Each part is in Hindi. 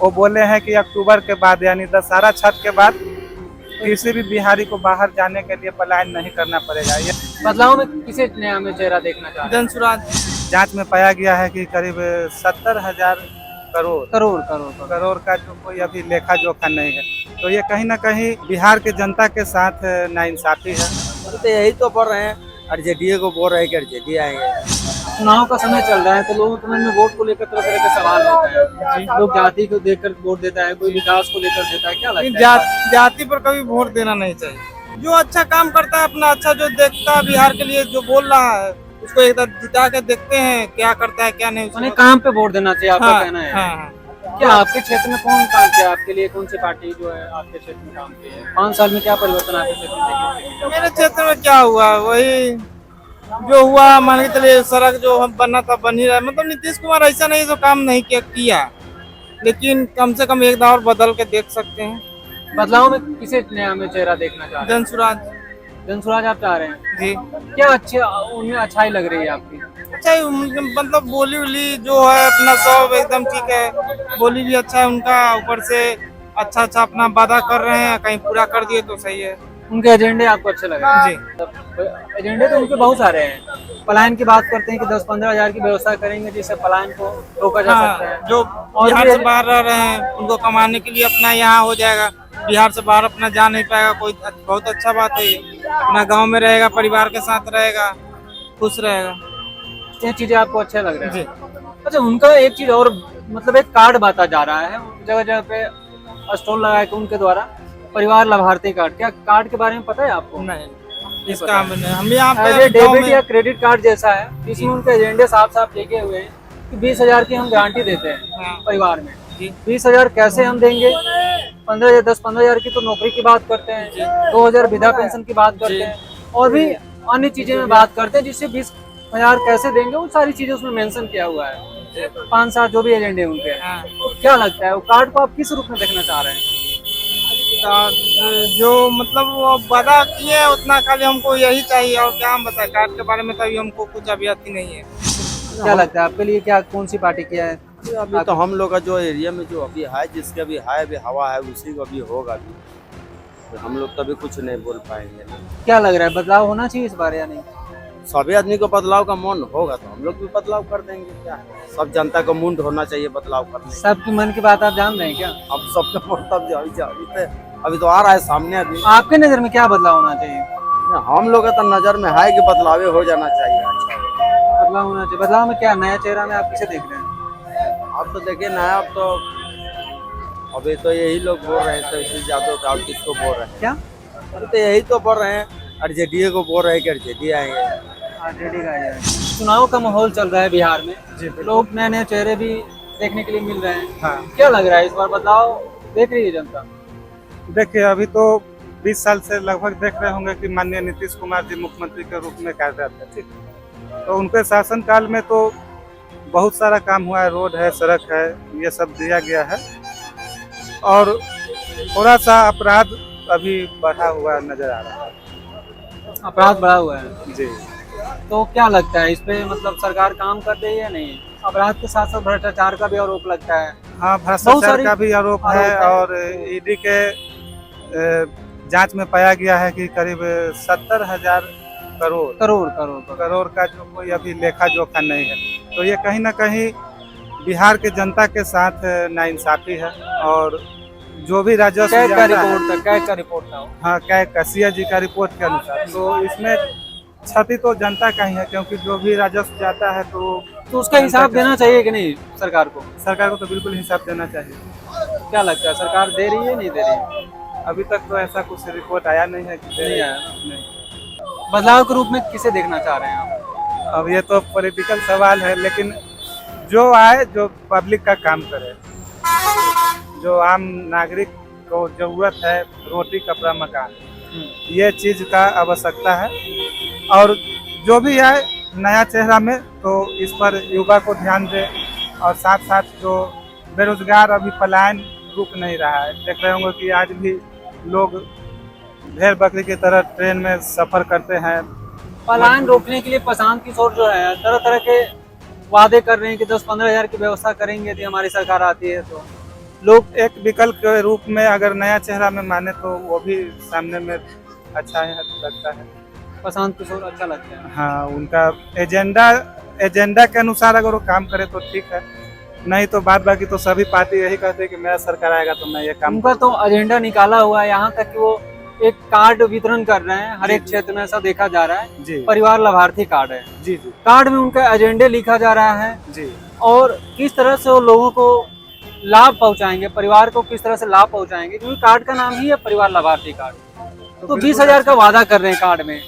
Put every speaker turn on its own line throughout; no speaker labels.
वो बोले हैं कि अक्टूबर के बाद यानी दशहरा छठ के बाद किसी भी बिहारी को बाहर जाने के लिए पलायन नहीं करना पड़ेगा। ये
बदलाव में किसे नया में चेहरा देखना चाह रहे हैं?
जनसुराज
जांच में पाया गया है कि करीब 70,000 करोड़
करोड़ करोड़ करोड़।
करोड़ का जो कोई अभी लेखा जोखा नहीं है, तो ये कहीं ना कहीं बिहार के जनता के साथ नाइंसाफी है।
तो यही तो पढ़ रहे हैं, आरजेडी को बोल रहे हैं कि आरजेडी आएंगे।
चुनाव का समय चल रहा है तो लोगों के मन में वोट को लेकर तरह तरह के सवाल होते हैं। लोग जाति को देखकर वोट देता है, कोई विकास को लेकर देता है, क्या लगता है?
जाति पर कभी वोट देना नहीं चाहिए। जो अच्छा काम करता है, अपना अच्छा जो देखता है बिहार के लिए, जो बोल रहा है उसको एक बार जिता के देखते हैं क्या करता है क्या नहीं।
उन्हें काम पे वोट देना चाहिए, आपका कहना है?
हाँ।
क्या आपके क्षेत्र में कौन काम किया आपके लिए? कौन सी पार्टी जो है आपके क्षेत्र में काम की है? 5 साल में क्या परिवर्तन आपके क्षेत्र में देखने?
मेरे क्षेत्र में क्या हुआ, वही जो हुआ मान के चलिए, सड़क जो हम बनना था बन ही रहा है। मतलब नीतीश कुमार ऐसा नहीं जो काम नहीं किया, लेकिन कम से कम एक दौर बदल के देख सकते हैं।
बदलाव में किसे नया में चेहरा देखना चाह रहे हैं?
जनसुराज
जनसुराज आप चाह रहे हैं?
जी।
क्या अच्छे उनमें अच्छाई लग रही है आपकी?
अच्छा है, मतलब बोली उली जो है अपना सब एकदम ठीक है, बोली भी अच्छा है उनका, ऊपर से अच्छा अपना वादा कर रहे हैं, कहीं पूरा कर दिए तो सही है।
उनके एजेंडे आपको अच्छे लग रहे हैं?
जी।
एजेंडे तो उनके बहुत सारे हैं। पलायन की बात करते हैं कि 10-15 हजार की व्यवस्था करेंगे जिससे पलायन को रोका जा सकता है।
जो बिहार से बाहर रह रहे हैं उनको कमाने के लिए अपना यहाँ हो जाएगा, बिहार से बाहर अपना जा नहीं पाएगा कोई, बहुत अच्छा बात है ये। अपना गांव में रहेगा, परिवार के साथ रहेगा, खुश रहेगा।
ये चीजें आपको अच्छे लग रहे
जी।
हैं? अच्छा, उनका एक चीज और, मतलब एक कार्ड बांटा जा रहा है जगह जगह पे, स्टॉल लगा के उनके द्वारा परिवार लाभार्थी कार्ड। क्या कार्ड के बारे में पता है आपको?
नहीं, इसका हम यहाँ पे
डेबिट या क्रेडिट कार्ड जैसा है, इसमें उनके एजेंडे साफ साफ लिखे हुए हैं कि 20,000 की हम गारंटी देते हैं परिवार में। 20,000 कैसे हम देंगे? 10-15 हजार की तो नौकरी की बात करते हैं, 2,000 वृद्धा पेंशन की बात करते हैं, और भी अन्य चीजें में बात करते हैं, जिससे 20,000 कैसे देंगे वो सारी चीजें उसमें मेंशन किया हुआ है। 5-7 जो भी एजेंडे उनके, तो क्या लगता है वो कार्ड को आप किस रूप में देखना चाह रहे हैं?
जो मतलब वो वादा किए हैं उतना खाली हमको यही चाहिए, और क्या हम बताएं कार्ड के बारे में, तभी हमको कुछ अभी अति नहीं है।
क्या लगता है आपके लिए, क्या कौन सी पार्टी किया है?
अभी तो हम लोग का जो एरिया में जो अभी है, जिसके अभी है अभी हवा है, उसी को अभी होगा अभी, तो हम लोग तभी कुछ नहीं बोल पाएंगे।
क्या लग रहा है, बदलाव होना चाहिए इस बार या नहीं?
सभी आदमी को बदलाव का मन होगा तो हम लोग भी बदलाव कर देंगे। क्या है, सब जनता को मुंड होना चाहिए बदलाव करने का।
सबकी मन की बात आप जान रहे हैं क्या?
अब सबका मन अभी तो आ रहा है सामने। अभी
आपके नजर में क्या बदलाव होना चाहिए?
हम लोग का तो नजर में है कि बदलाव हो जाना चाहिए। अच्छा,
बदलाव होना चाहिए। बदलाव में क्या नया चेहरा में आप किसे देख रहे हैं?
अब तो देखिए ना, अब तो अभी तो यही लोग बोल रहे हैं, तो इसी यादव का किसको बोल रहे हैं?
क्या?
अभी तो यही तो बोल रहे हैं, आरजेडी को बोल रहे हैं कि आरजेडी आएंगे।
आरजेडी का है। चुनाव का माहौल चल रहा है बिहार में, लोग नए नए चेहरे भी देखने के लिए मिल रहे हैं।
हाँ।
क्या लग रहा है इस बार बदलाव देख रही है जनता?
देखिए, अभी तो 20 साल से लगभग देख रहे होंगे कि माननीय नीतीश कुमार जी मुख्यमंत्री के रूप में कार्यरत थे, ठीक, तो उनके शासनकाल में तो बहुत सारा काम हुआ है, रोड है, सड़क है, ये सब दिया गया है, और थोड़ा सा अपराध अभी बढ़ा हुआ नजर आ रहा है।
अपराध बढ़ा हुआ है
जी।
तो क्या लगता है इस पे, मतलब सरकार काम कर रही है या नहीं? अपराध के साथ साथ भ्रष्टाचार का भी आरोप लगता है।
हाँ, भ्रष्टाचार का भी आरोप है, और ईडी के जांच में पाया गया है कि करीब 70,000 करोड़ का जो कोई अभी लेखा जोखा नहीं है, तो ये कहीं ना कहीं बिहार के जनता के साथ नाइंसाफी है। और जो भी राजस्व
रिपोर्ट था
हाँ, कसिया जी का रिपोर्ट के अनुसार, तो इसमें क्षति तो जनता का ही है, क्योंकि जो भी राजस्व जाता है तो
उसका हिसाब देना चाहिए कि नहीं सरकार को?
सरकार को तो बिल्कुल हिसाब देना चाहिए।
क्या लगता है सरकार दे रही है नहीं दे रही है?
अभी तक तो ऐसा कुछ रिपोर्ट आया नहीं है कि
नहीं आया।
नहीं।
बदलाव के रूप में किसे देखना चाह रहे हैं आप?
अब ये तो पॉलिटिकल सवाल है, लेकिन जो आए, जो पब्लिक का काम करे, जो आम नागरिक को जरूरत है, रोटी कपड़ा मकान, ये चीज का आवश्यकता है। और जो भी आए नया चेहरा में, तो इस पर युवा को ध्यान दे, और साथ साथ जो बेरोजगार अभी पलायन रुक नहीं रहा है, देख रहे होंगे कि आज भी लोग भेड़ बकरी की तरह ट्रेन में सफर करते हैं।
पलायन रोकने के लिए प्रशांत किशोर जो है तरह तरह के वादे कर रहे हैं कि 10-15 हजार की व्यवस्था करेंगे यदि हमारी सरकार आती है तो,
लोग एक विकल्प के रूप में अगर नया चेहरा में माने तो वो भी सामने में अच्छा है, लगता है।
प्रशांत किशोर अच्छा लगता है।
हाँ, उनका एजेंडा के अनुसार अगर वो काम करे तो ठीक है, नहीं तो बाद बाकी तो सभी पार्टी यही कहते हैं कि मेरा सरकार आएगा तो मैं ये काम
उनका तो एजेंडा निकाला हुआ है, यहाँ तक कि वो एक कार्ड वितरण कर रहे हैं, हर एक क्षेत्र में ऐसा देखा जा रहा है।
जी
परिवार लाभार्थी कार्ड है,
जी जी
कार्ड में उनका एजेंडे लिखा जा रहा है
जी
और किस तरह से वो लोगों को लाभ पहुंचाएंगे, परिवार को किस तरह से लाभ पहुंचाएंगे, क्योंकि कार्ड का नाम ही है परिवार लाभार्थी कार्ड। तो 20,000 का वादा कर रहे हैं कार्ड में,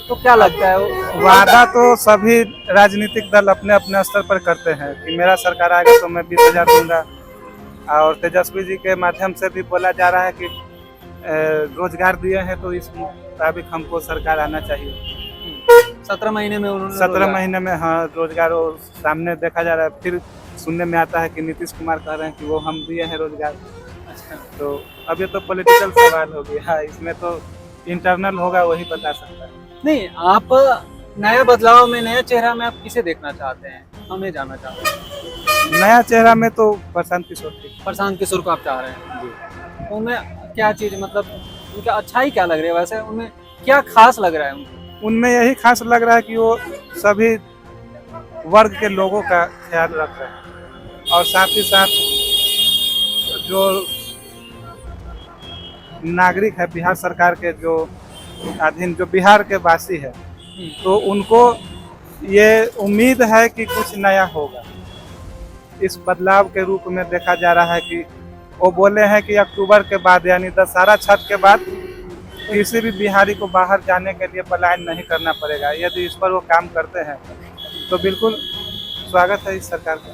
तो क्या लगता है?
वादा तो सभी राजनीतिक दल अपने अपने स्तर पर करते हैं कि मेरा सरकार आएगा तो मैं 20,000 दूंगा, और तेजस्वी जी के माध्यम से भी बोला जा रहा है कि रोजगार दिए हैं तो इस मुताबिक हमको सरकार आना चाहिए।
17 महीने में उन्होंने
17 महीने में हाँ रोजगार वो सामने देखा जा रहा है। फिर सुनने में आता है कि नीतीश कुमार कह रहे हैं कि वो हम दिए हैं रोजगार।
अच्छा,
तो अब ये तो पॉलिटिकल सवाल हो गया, हाँ, इसमें तो इंटरनल होगा वही बता सकता है।
नहीं, आप नया बदलाव में, नया चेहरा में आप किसे देखना चाहते हैं? हम ये जानना चाहते हैं।
नया चेहरा में तो प्रशांत किशोर ठीक।
प्रशांत किशोर को आप चाह रहे हैं जी। उनमें क्या चीज, मतलब उनका अच्छा ही क्या लग रहा है? वैसे उनमें क्या खास लग रहा है उनको?
उनमें यही खास लग रहा है कि वो सभी वर्ग के लोगों का ख्याल रख रहे हैं, और साथ ही साथ जो नागरिक है बिहार सरकार के जो अधीन, जो बिहार के वासी है, तो उनको ये उम्मीद है कि कुछ नया होगा। इस बदलाव के रूप में देखा जा रहा है कि वो बोले हैं कि अक्टूबर के बाद यानी दशहरा छठ के बाद किसी भी बिहारी को बाहर जाने के लिए पलायन नहीं करना पड़ेगा। यदि इस पर वो काम करते हैं तो बिल्कुल स्वागत है इस सरकार का।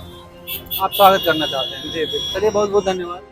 आप स्वागत करना चाहते हैं?
जी बिल्कुल।
चलिए, बहुत बहुत धन्यवाद।